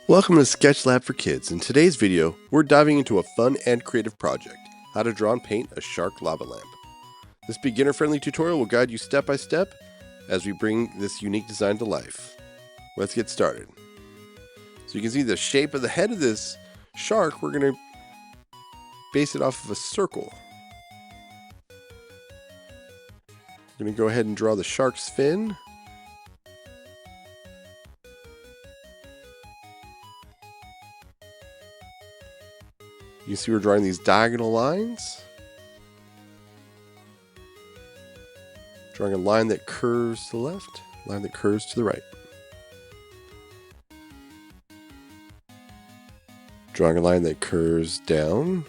Welcome to Sketch Lab for Kids. In today's video, we're diving into a fun and creative project, how to draw and paint a shark lava lamp. This beginner-friendly tutorial will guide you step by step as we bring this unique design to life. Let's get started. So you can see the shape of the head of this shark. We're going to base it off of a circle. I'm going to go ahead and draw the shark's fin. You can see we're drawing these diagonal lines. Drawing a line that curves to the left, a line that curves to the right. Drawing a line that curves down.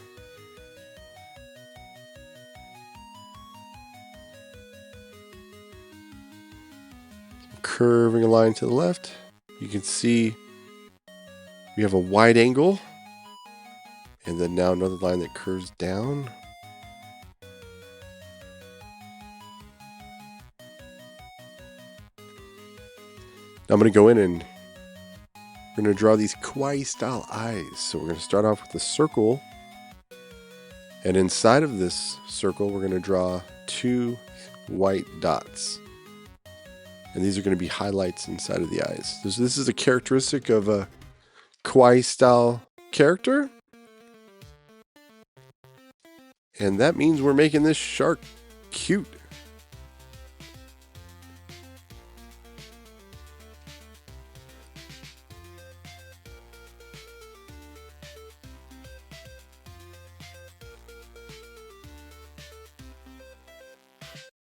Curving a line to the left. You can see we have a wide angle. And then now another line that curves down. Now I'm going to go in and we're going to draw these kawaii style eyes. So we're going to start off with a circle. And inside of this circle, we're going to draw two white dots. And these are going to be highlights inside of the eyes. So this is a characteristic of a kawaii style character. And that means we're making this shark cute.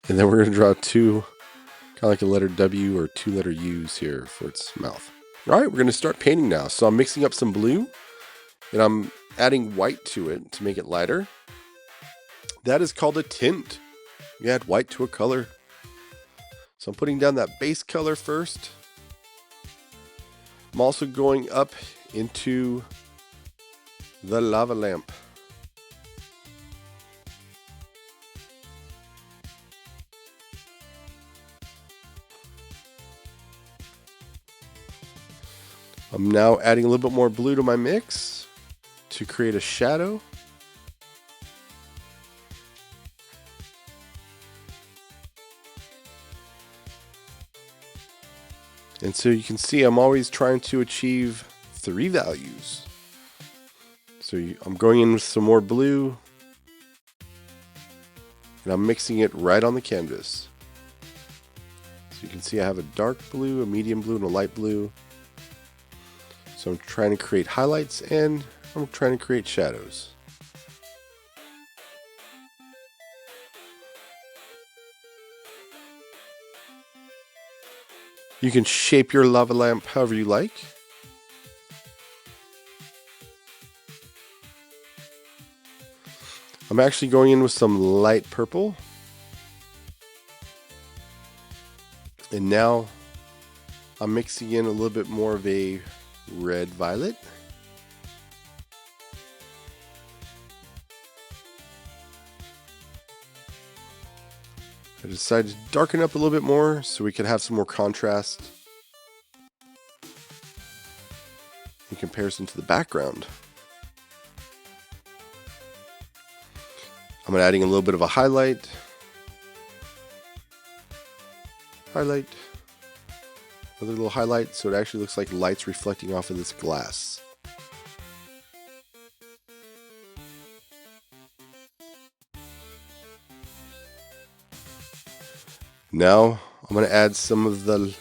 And then we're going to draw two, kind of like a letter W or two letter U's here for its mouth. All right, we're going to start painting now. So I'm mixing up some blue and I'm adding white to it to make it lighter. That is called a tint. You add white to a color. So I'm putting down that base color first. I'm also going up into the lava lamp. I'm now adding a little bit more blue to my mix to create a shadow. And so you can see I'm always trying to achieve 3 values. So I'm going in with some more blue and I'm mixing it right on the canvas. So you can see I have a dark blue, a medium blue, and a light blue. So I'm trying to create highlights and I'm trying to create shadows. You can shape your lava lamp however you like. I'm actually going in with some light purple. And now I'm mixing in a little bit more of a red violet. I decided to darken up a little bit more so we could have some more contrast in comparison to the background. I'm adding a little bit of a highlight, another little highlight, so it actually looks like light's reflecting off of this glass. Now I'm going to add some of the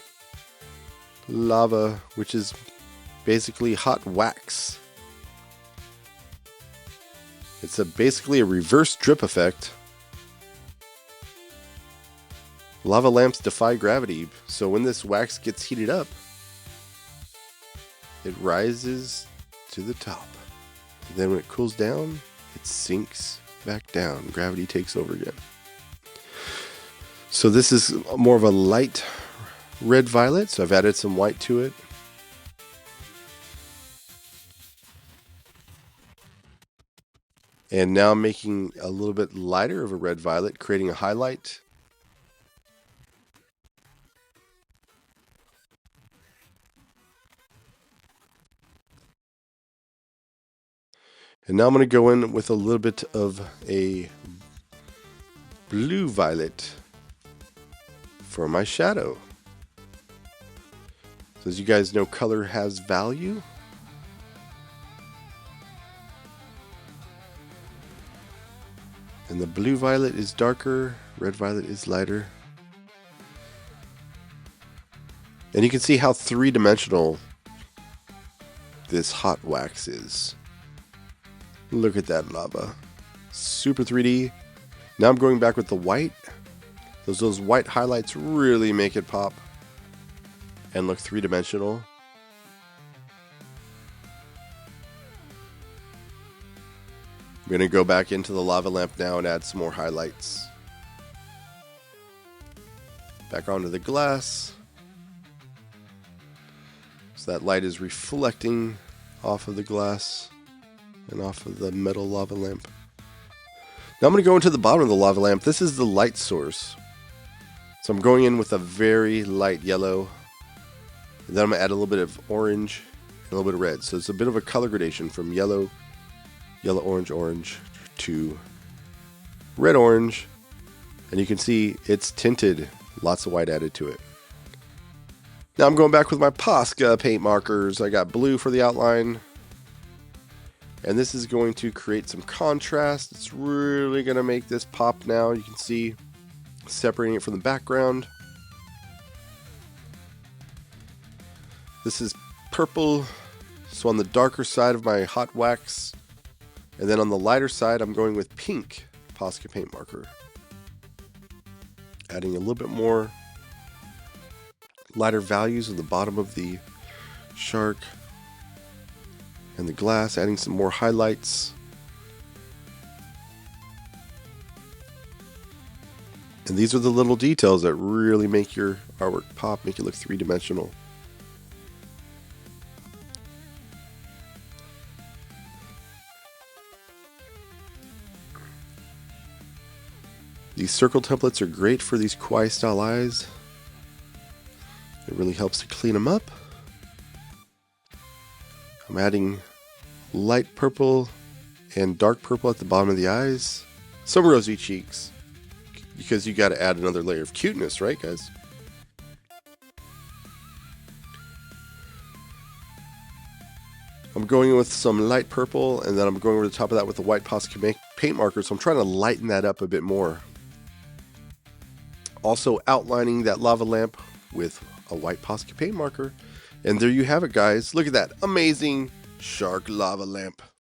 lava, which is basically hot wax. It's basically a reverse drip effect. Lava lamps defy gravity, so when this wax gets heated up, it rises to the top. And then when it cools down, it sinks back down. Gravity takes over again. So this is more of a light red violet, so I've added some white to it. And now I'm making a little bit lighter of a red violet, creating a highlight. And now I'm going to go in with a little bit of a blue violet for my shadow. So as you guys know, color has value. And the blue violet is darker, red violet is lighter. And you can see how three-dimensional this hot wax is. Look at that lava. Super 3D. Now I'm going back with the white. Those white highlights really make it pop and look three-dimensional. I'm going to go back into the lava lamp now and add some more highlights. Back onto the glass. So that light is reflecting off of the glass and off of the metal lava lamp. Now I'm going to go into the bottom of the lava lamp. This is the light source. So I'm going in with a very light yellow. And then I'm going to add a little bit of orange and a little bit of red. So it's a bit of a color gradation from yellow, orange to red, orange. And you can see it's tinted. Lots of white added to it. Now I'm going back with my Posca paint markers. I got blue for the outline. And this is going to create some contrast. It's really going to make this pop now. You can see separating it from the background. This is purple, so on the darker side of my hot wax. And then on the lighter side, I'm going with pink Posca paint marker. Adding a little bit more lighter values at the bottom of the shark and the glass, adding some more highlights. And these are the little details that really make your artwork pop, make it look three-dimensional. These circle templates are great for these kawaii style eyes. It really helps to clean them up. I'm adding light purple and dark purple at the bottom of the eyes. Some rosy cheeks, because you got to add another layer of cuteness, right, guys? I'm going in with some light purple, and then I'm going over the top of that with the white Posca paint marker, so I'm trying to lighten that up a bit more. Also outlining that lava lamp with a white Posca paint marker. And there you have it, guys. Look at that amazing shark lava lamp.